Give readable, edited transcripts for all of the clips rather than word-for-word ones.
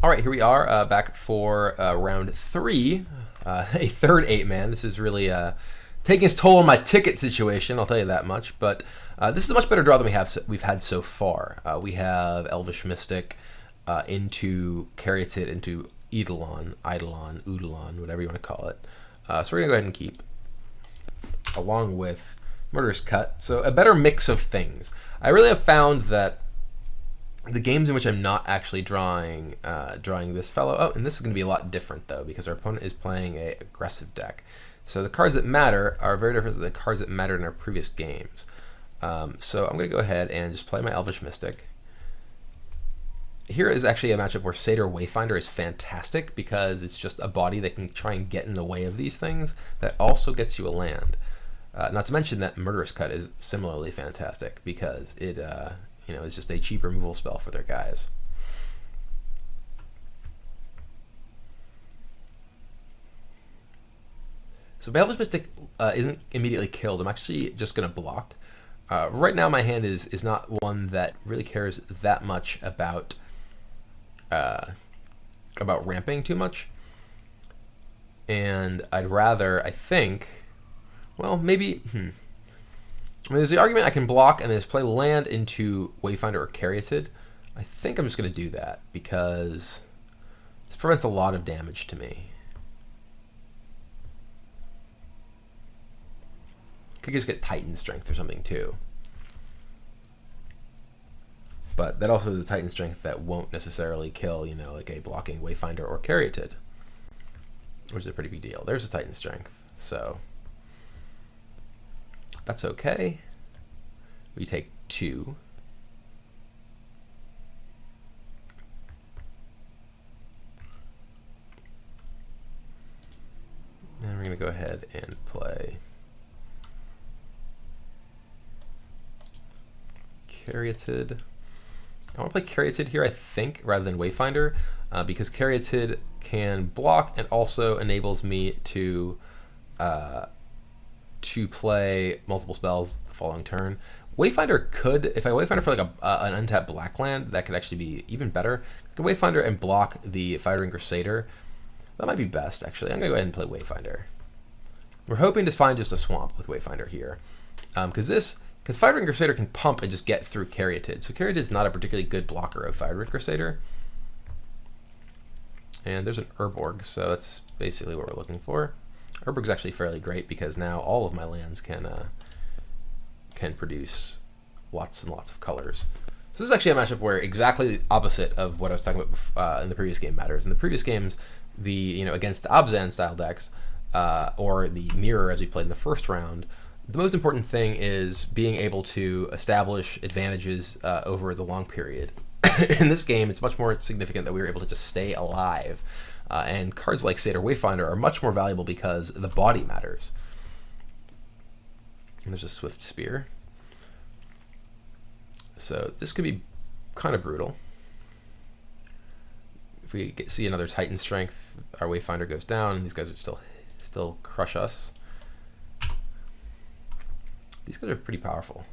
All right, here we are back for round three, a third 8-man. This is really taking its toll on my ticket situation, I'll tell you that much. But this is a much better draw than we've had so far. We have Elvish Mystic into Caryatid into Eidolon, Eidolon, whatever you want to call it. So we're going to go ahead and keep, along with Murderous Cut. So a better mix of things. I really have found that the games in which I'm not actually drawing this fellow. Oh, and this is going to be a lot different, though, because our opponent is playing an aggressive deck. So the cards that matter are very different than the cards that mattered in our previous games. So I'm going to go ahead and just play my Elvish Mystic. Here is actually a matchup where Satyr Wayfinder is fantastic because it's just a body that can try and get in the way of these things that also gets you a land. Not to mention that Murderous Cut is similarly fantastic because it it's just a cheap removal spell for their guys. So Elvish Mystic isn't immediately killed. I'm actually just going to block. Right now my hand is not one that really cares that much about ramping too much. And I'd rather, I think, well, maybe... I mean, there's the argument I can block and then just play land into Wayfinder or Caryatid. I think I'm just going to do that because this prevents a lot of damage to me. Could just get Titan Strength or something too. But that also is a Titan Strength that won't necessarily kill, like a blocking Wayfinder or Caryatid, which is a pretty big deal. There's a Titan Strength, so that's okay. We take 2. And we're going to go ahead and play Caryatid. I want to play Caryatid here, I think, rather than Wayfinder, because Caryatid can block and also enables me to play multiple spells the following turn. Wayfinder could, if I Wayfinder for like an untapped black land, that could actually be even better. I could Wayfinder and block the Firing Crusader. That might be best, actually. I'm going to go ahead and play Wayfinder. We're hoping to find just a swamp with Wayfinder here. Because Firing Crusader can pump and just get through Caryatid. So Caryatid is not a particularly good blocker of Firing Crusader. And there's an Urborg, so that's basically what we're looking for. Urborg's actually fairly great because now all of my lands can produce lots and lots of colors. So this is actually a matchup where exactly the opposite of what I was talking about in the previous game matters. In the previous games, against Abzan style decks, or the Mirror as we played in the first round, the most important thing is being able to establish advantages over the long period. In this game, it's much more significant that we were able to just stay alive. And cards like Satyr Wayfinder are much more valuable because the body matters. And there's a Swift Spear. So this could be kind of brutal. If we see another Titan Strength, our Wayfinder goes down, and these guys would still crush us. These guys are pretty powerful.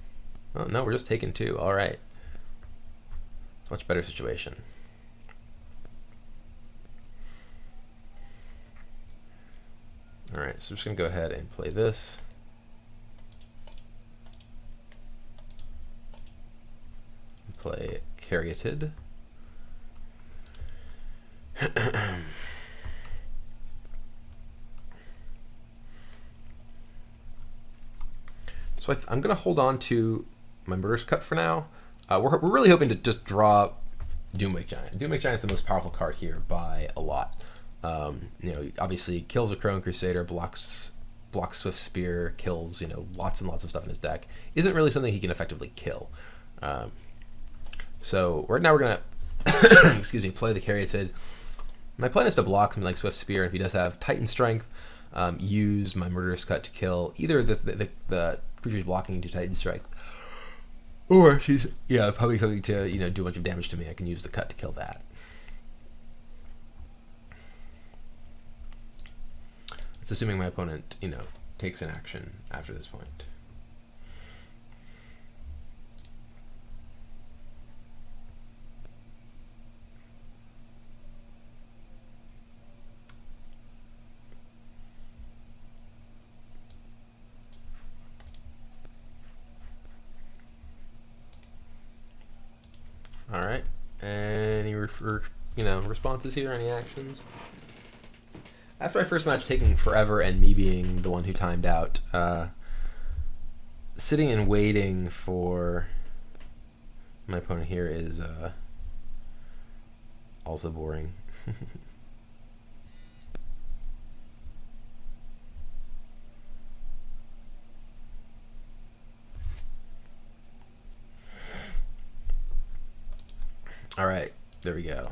Oh, no, we're just taking 2. All right. It's a much better situation. All right, so I'm just going to go ahead and play this. Play Caryatid. So I'm going to hold on to my Murderous Cut for now. We're really hoping to just draw Doomwake Giant. Doomwake Giant is the most powerful card here by a lot. Obviously kills a Crone Crusader, blocks Swift Spear, kills lots and lots of stuff in his deck. Isn't really something he can effectively kill. So right now we're gonna play the Caryatid. My plan is to block him like Swift Spear, and if he does have Titan Strength, use my Murderous Cut to kill either the creature's blocking into Titan Strength, or if she's probably something to do a bunch of damage to me, I can use the cut to kill that. It's assuming my opponent takes an action after this point. All right. Any responses here? Any actions? After my first match taking forever and me being the one who timed out, sitting and waiting for my opponent here is also boring. All right, there we go.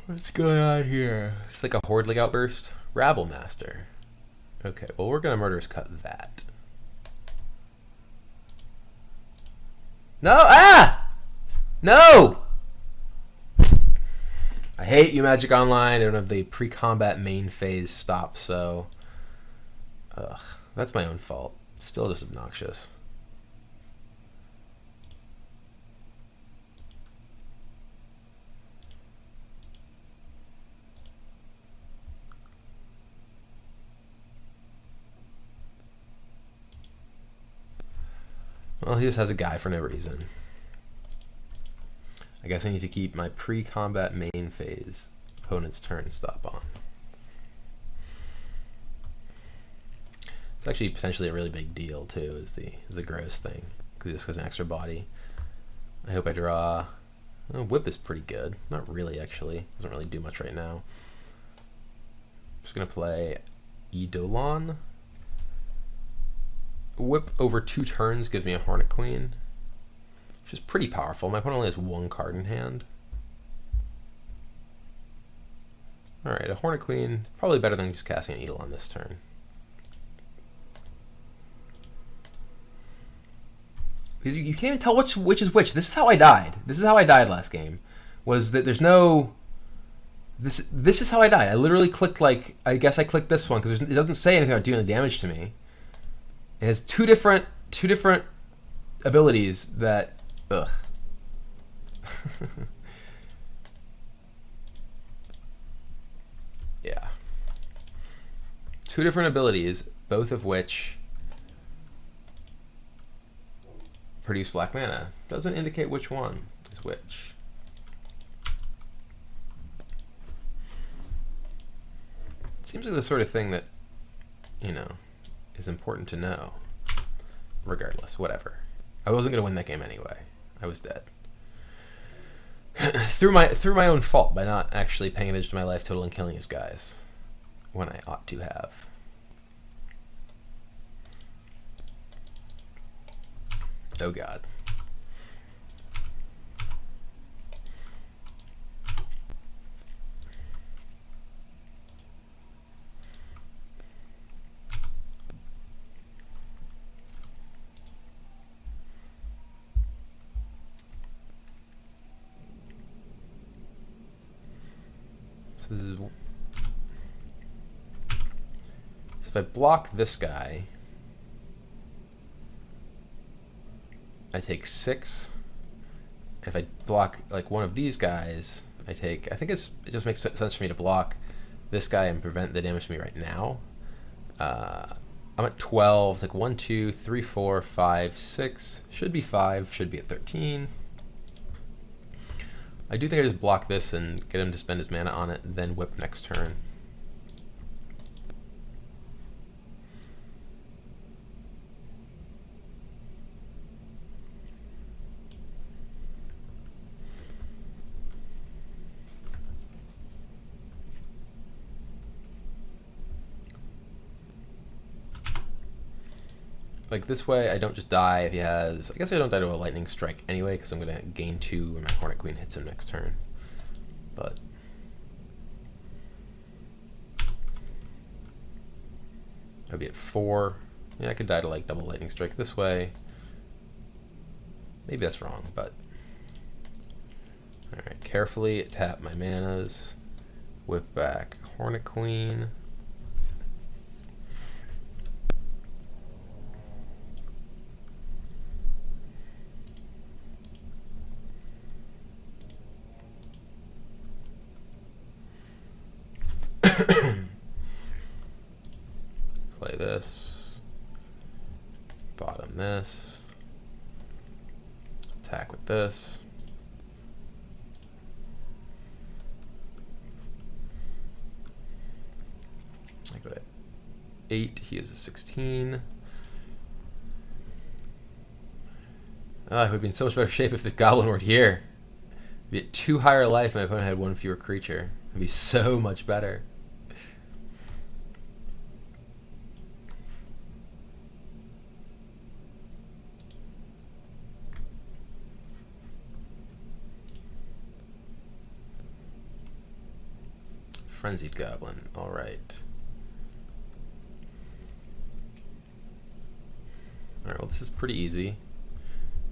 What's going on here? It's like a horde outburst. Rabble Master. Okay, well we're gonna murderous cut that. No! Ah! No! I hate you, Magic Online. I don't have the pre-combat main phase stop, so... Ugh, that's my own fault. Still just obnoxious. Well, he just has a guy for no reason. I guess I need to keep my pre-combat main phase opponent's turn stop on. It's actually potentially a really big deal too, is the gross thing, because it just has an extra body. I hope I draw... Oh, Whip is pretty good. Not really, actually. Doesn't really do much right now. Just going to play Eidolon. Whip over 2 turns gives me a Hornet Queen, which is pretty powerful. My opponent only has 1 card in hand. Alright, a Hornet Queen, probably better than just casting an Eidolon this turn. Because you can't even tell which is which. This is how I died. This is how I died last game. Was that there's no... This is how I died. I literally clicked I guess I clicked this one because it doesn't say anything about doing damage to me. It has two different abilities that, ugh. Yeah. 2 different abilities, both of which produce black mana. Doesn't indicate which one is which. It seems like the sort of thing that, is important to know. Regardless, whatever. I wasn't going to win that game anyway. I was dead. through my own fault, by not actually paying attention to my life total and killing his guys when I ought to have. Oh god. So if I block this guy, I take 6. If I block one of these guys, I think it just makes sense for me to block this guy and prevent the damage to me right now. I'm at 12. Like 1, 2, 3, 4, 5, 6. Should be 5. Should be at 13. I do think I just block this and get him to spend his mana on it, then whip next turn. Like this way, I don't just die if he has... I guess I don't die to a lightning strike anyway, because I'm going to gain 2 when my Hornet Queen hits him next turn. But... I'd be at 4. Yeah, I could die to double lightning strike this way. Maybe that's wrong, but... Alright, carefully tap my manas, whip back Hornet Queen. Play this, bottom this, attack with this. I go at 8, he is a 16. I would be in so much better shape if the goblin were here. Be at 2 higher life and my opponent had 1 fewer creature. It'd be so much better. Frenzied Goblin, alright. Alright, well this is pretty easy.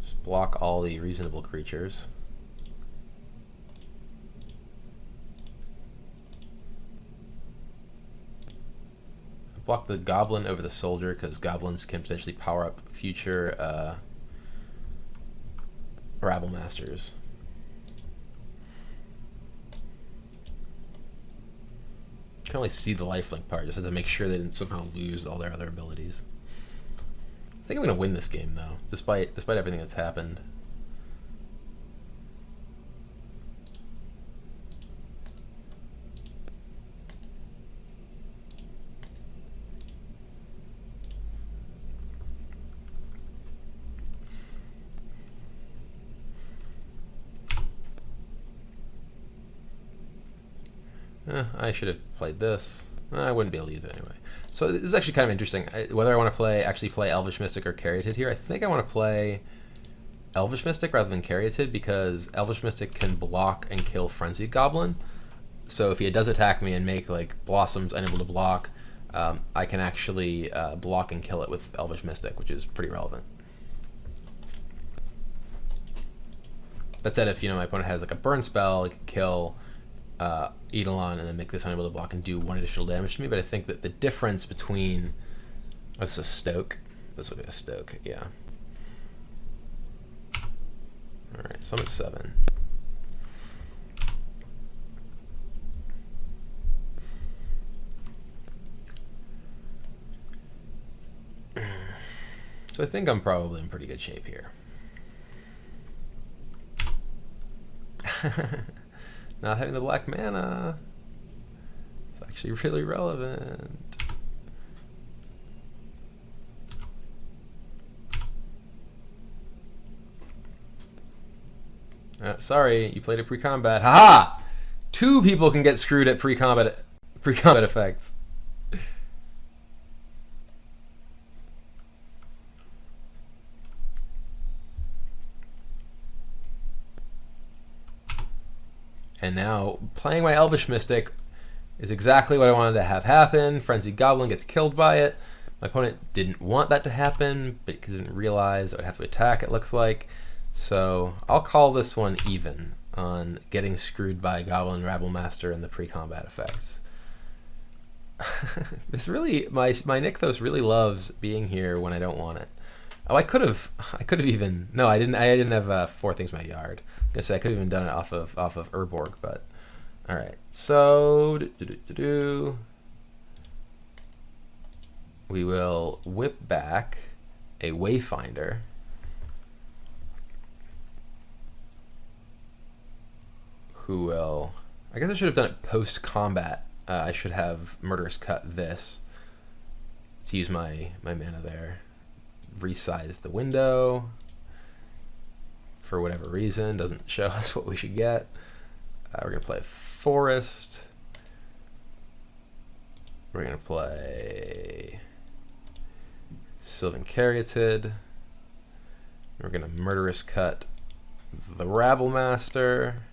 Just block all the reasonable creatures. Block the Goblin over the Soldier because Goblins can potentially power up future Rabble Masters. I can only see the lifelink part, just have to make sure they didn't somehow lose all their other abilities. I think I'm going to win this game though, despite everything that's happened. I should have played this. I wouldn't be able to use it anyway. So this is actually kind of interesting. Whether I want to actually play Elvish Mystic or Caryatid here, I think I want to play Elvish Mystic rather than Caryatid because Elvish Mystic can block and kill Frenzied Goblin. So if he does attack me and make like Blossoms unable to block, I can actually block and kill it with Elvish Mystic, which is pretty relevant. That said, if my opponent has like a burn spell, it can kill Eidolon and then make this unable to block and do 1 additional damage to me, but I think that the difference between this is a Stoke. This would be a Stoke, yeah. Alright, so I'm at 7. So I think I'm probably in pretty good shape here. Not having the black mana. It's actually really relevant. Sorry, you played at pre-combat. Haha! 2 people can get screwed at pre-combat effects. And now, playing my Elvish Mystic is exactly what I wanted to have happen. Frenzied Goblin gets killed by it. My opponent didn't want that to happen, but because he didn't realize I would have to attack, it looks like. So I'll call this one even on getting screwed by Goblin Rabble Master and the pre-combat effects. This really, my Nykthos really loves being here when I don't want it. Oh, I could have even, no, I didn't have 4 things in my yard. I guess I could have even done it off of Urborg, but all right. So we will whip back a Wayfinder. Who will? I guess I should have done it post combat. I should have Murderous Cut this to use my mana there. Resize the window. For whatever reason, doesn't show us what we should get. We're going to play Forest. We're going to play Sylvan Caryatid. We're going to Murderous Cut the Rabble Master.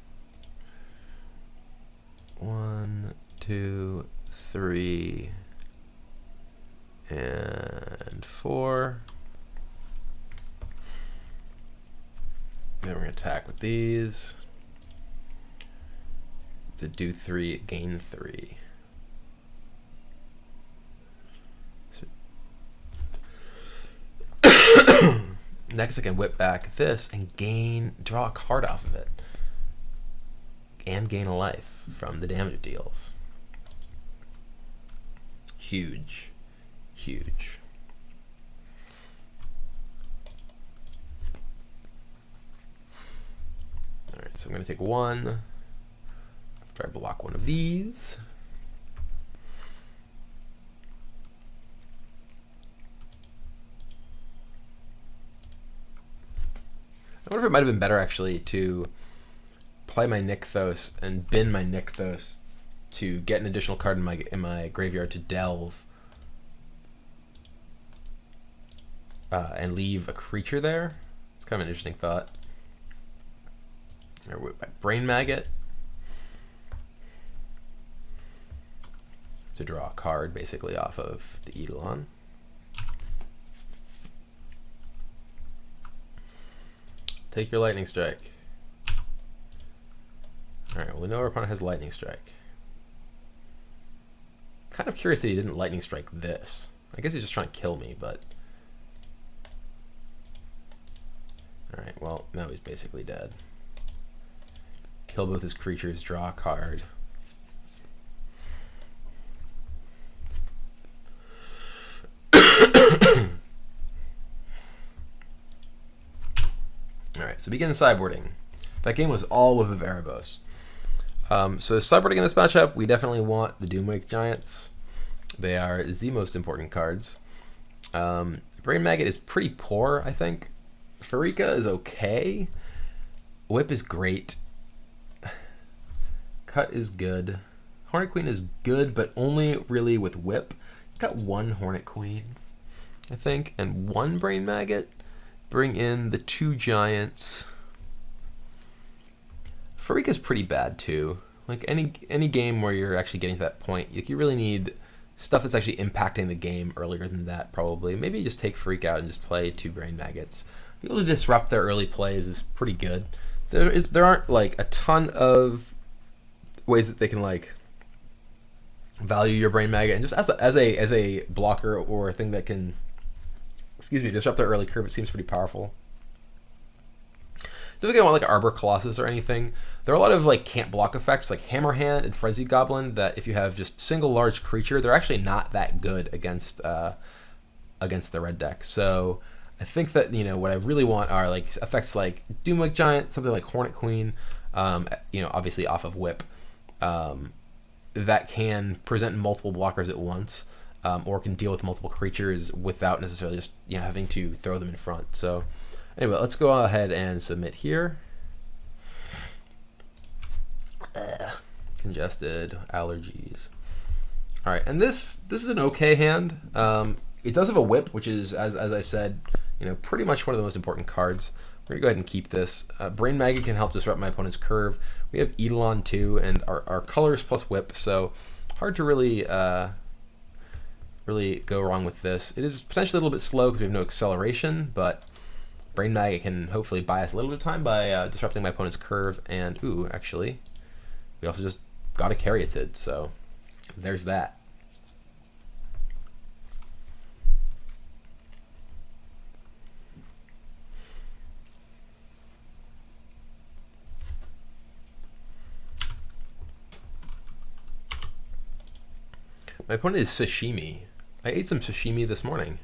1, 2, 3, and 4. Then we're going to attack with these. to do 3, gain 3. So next I can whip back this and draw a card off of it. And gain a life from the damage it deals. Huge. Huge. Alright, so I'm going to take 1. After I block one of these. I wonder if it might have been better actually to play my Nykthos and bin my Nykthos to get an additional card in my graveyard to delve and leave a creature there. It's kind of an interesting thought. Or my Brain Maggot to draw a card basically off of the Eidolon. Take your Lightning Strike. Alright, well we know our opponent has Lightning Strike. Kind of curious that he didn't Lightning Strike this. I guess he's just trying to kill me, but... Alright, well, now he's basically dead. Kill both his creatures, draw a card. Alright, so begin sideboarding. That game was all with Erebos. So sideboarding in this matchup, we definitely want the Doomwake Giants. They are the most important cards. Brain Maggot is pretty poor, I think. Pharika is okay. Whip is great. Cut is good. Hornet Queen is good, but only really with Whip. Got 1 Hornet Queen, I think, and 1 Brain Maggot. Bring in the 2 Giants. Pharika's pretty bad too. Like any game where you're actually getting to that point, like you really need stuff that's actually impacting the game earlier than that. Probably, maybe just take Pharika out and just play 2 Brain Maggots. Being able to disrupt their early plays is pretty good. There aren't like a ton of ways that they can like value your Brain Maggot, and just as a blocker or a thing that can, disrupt their early curve, it seems pretty powerful. Don't think I want like Arbor Colossus or anything. There are a lot of like can't block effects like Hammerhand and Frenzied Goblin that if you have just single large creature, they're actually not that good against the red deck. So I think that what I really want are like effects like Doomwake Giant, something like Hornet Queen, obviously off of Whip, that can present multiple blockers at once, or can deal with multiple creatures without necessarily just having to throw them in front. So anyway, let's go ahead and submit here. Congested, allergies. All right, and this is an okay hand. It does have a Whip, which is, as I said, pretty much one of the most important cards. We're gonna go ahead and keep this. Brain Maggot can help disrupt my opponent's curve. We have Eidolon too, and our colors plus Whip, so hard to really go wrong with this. It is potentially a little bit slow because we have no acceleration, but Brain Maggot can hopefully buy us a little bit of time by disrupting my opponent's curve. And ooh, actually, we also just got a Caryatid, so there's that. My opponent is Sashimi. I ate some sashimi this morning.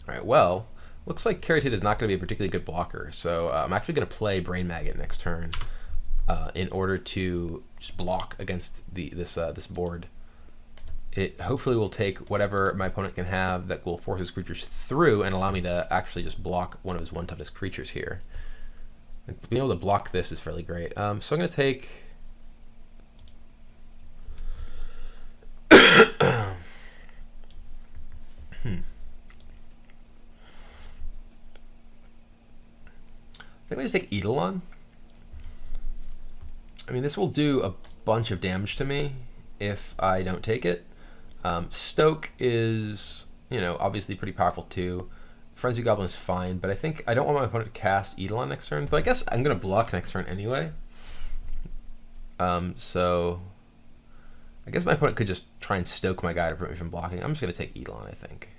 Alright, well, looks like Caryatid is not going to be a particularly good blocker, so I'm actually going to play Brain Maggot next turn in order to just block against this board. It hopefully will take whatever my opponent can have that will force his creatures through and allow me to actually just block one of his one-toughest creatures here. And being able to block this is fairly great. So I'm going to take... I think I just take Eidolon. I mean, this will do a bunch of damage to me if I don't take it. Stoke is, obviously pretty powerful too. Frenzy Goblin is fine, but I think I don't want my opponent to cast Eidolon next turn. But I guess I'm going to block next turn anyway. So I guess my opponent could just try and stoke my guy to prevent me from blocking. I'm just going to take Eidolon, I think.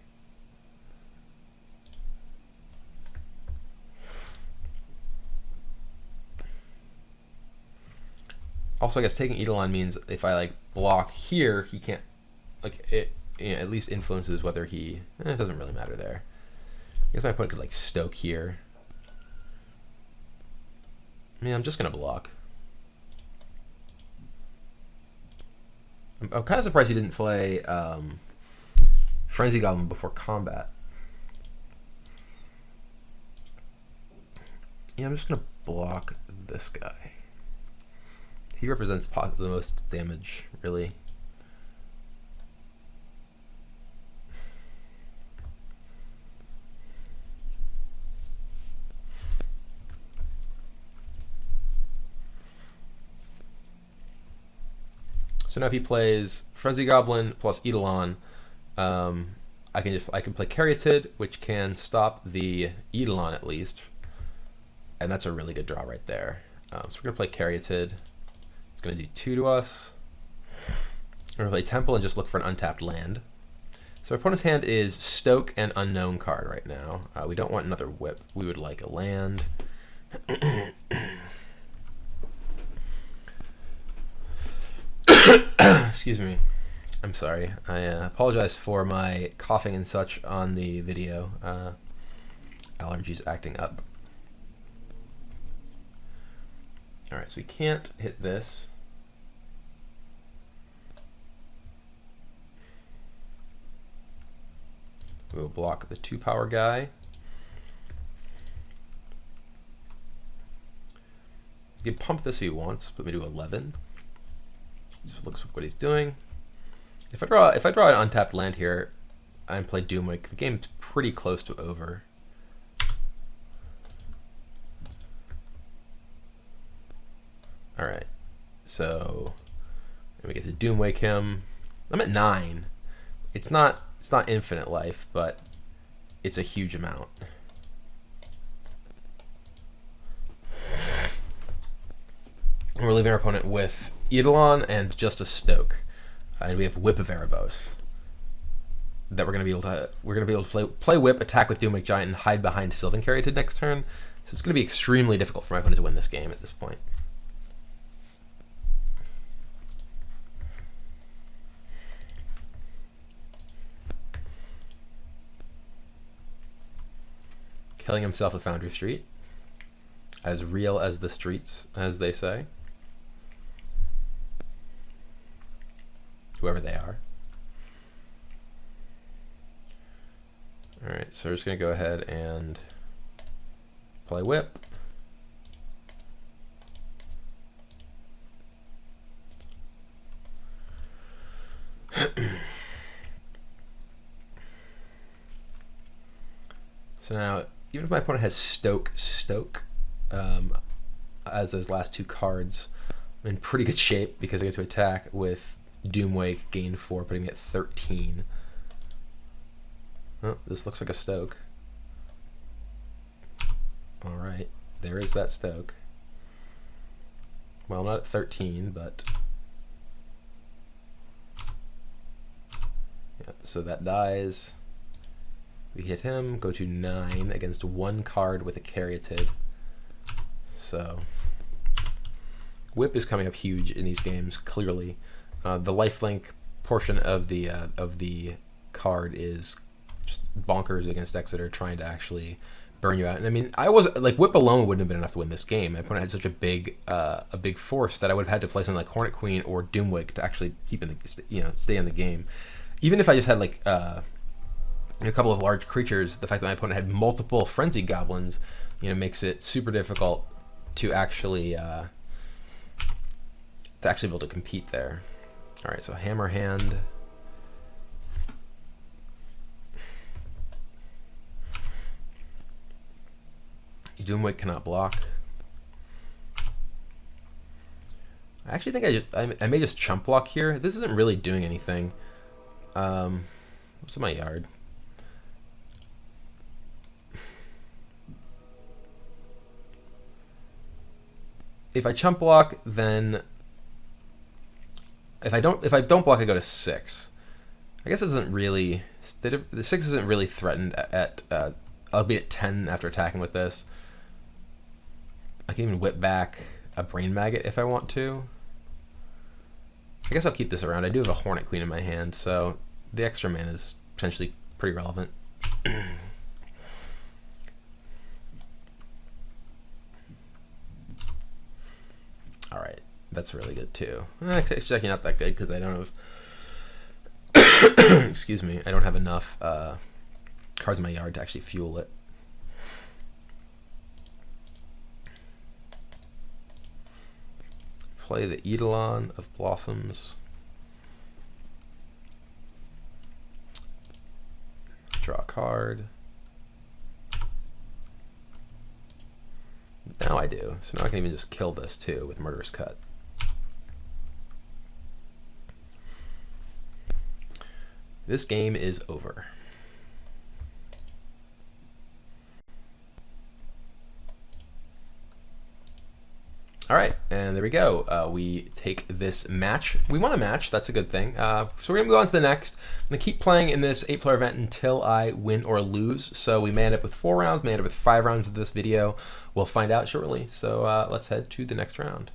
Also, I guess taking Eidolon means if I like block here, he can't, like, it, you know, at least influences whether he, it doesn't really matter there. I guess my opponent could like stoke here. I mean, I'm just gonna block. I'm kind of surprised he didn't play Frenzy Goblin before combat. Yeah, I'm just gonna block this guy. He represents the most damage, really. So now if he plays Frenzy Goblin plus Eidolon, I can play Caryatid, which can stop the Eidolon at least, and that's a really good draw right there. So we're gonna play Caryatid. It's gonna do 2 to us. We're gonna play Temple and just look for an untapped land. So our opponent's hand is Stoke and Unknown card right now. We don't want another Whip. We would like a land. Excuse me. I'm sorry. I apologize for my coughing and such on the video. Allergies acting up. Alright, so we can't hit this. We'll block the 2-power guy. He can pump this if he wants, put me to 11. So looks what he's doing. If I draw an untapped land here and play Doomwake, the game's pretty close to over. Alright, so we get to Doomwake him. I'm at 9. It's not infinite life, but it's a huge amount. We're leaving our opponent with Eidolon and just a Stoke, and we have Whip of Erebos that we're gonna be able to play Whip, attack with Doomwake Giant, and hide behind Sylvan Caryatid next turn. So it's gonna be extremely difficult for my opponent to win this game at this point. Killing himself with Foundry Street, as real as the streets, as they say. Whoever they are. Alright, so we're just going to go ahead and play Whip. So now, even if my opponent has Stoke, as those last 2 cards, I'm in pretty good shape because I get to attack with Doomwake, gain 4, putting me at 13. Oh, this looks like a Stoke. Alright, there is that Stoke. Well, not at 13, but... yeah, so that dies. We hit him, go to 9 against 1 card with a Caryatid. So, Whip is coming up huge in these games, clearly. The lifelink portion of the card is just bonkers against decks that are trying to actually burn you out. And I mean, I was like, Whip alone wouldn't have been enough to win this game. My opponent had such a big force that I would have had to play something like Hornet Queen or Doomwake to actually keep in the stay in the game. Even if I just had like a couple of large creatures, the fact that my opponent had multiple Frenzy Goblins, makes it super difficult to actually be able to compete there. All right, so Hammer Hand. Doomwake cannot block. I actually think I may just chump block here. This isn't really doing anything. What's in my yard? if I chump block, then if I don't block, I go to 6. I guess it doesn't really, the 6 isn't really threatened at I'll be at 10 after attacking with this. I can even whip back a Brain Maggot if I want to. I guess I'll keep this around. I do have a Hornet Queen in my hand, so the extra mana is potentially pretty relevant. Alright, that's really good too. Actually, not that good because I don't have excuse me, I don't have enough cards in my yard to actually fuel it. Play the Eidolon of Blossoms. Draw a card. Now I do. So now I can even just kill this too with Murderous Cut. This game is over. All right, and there we go. We take this match. We won a match. That's a good thing. So we're going to go on to the next. I'm going to keep playing in this 8-player event until I win or lose. So we may end up with 4 rounds, may end up with 5 rounds of this video. We'll find out shortly. So let's head to the next round.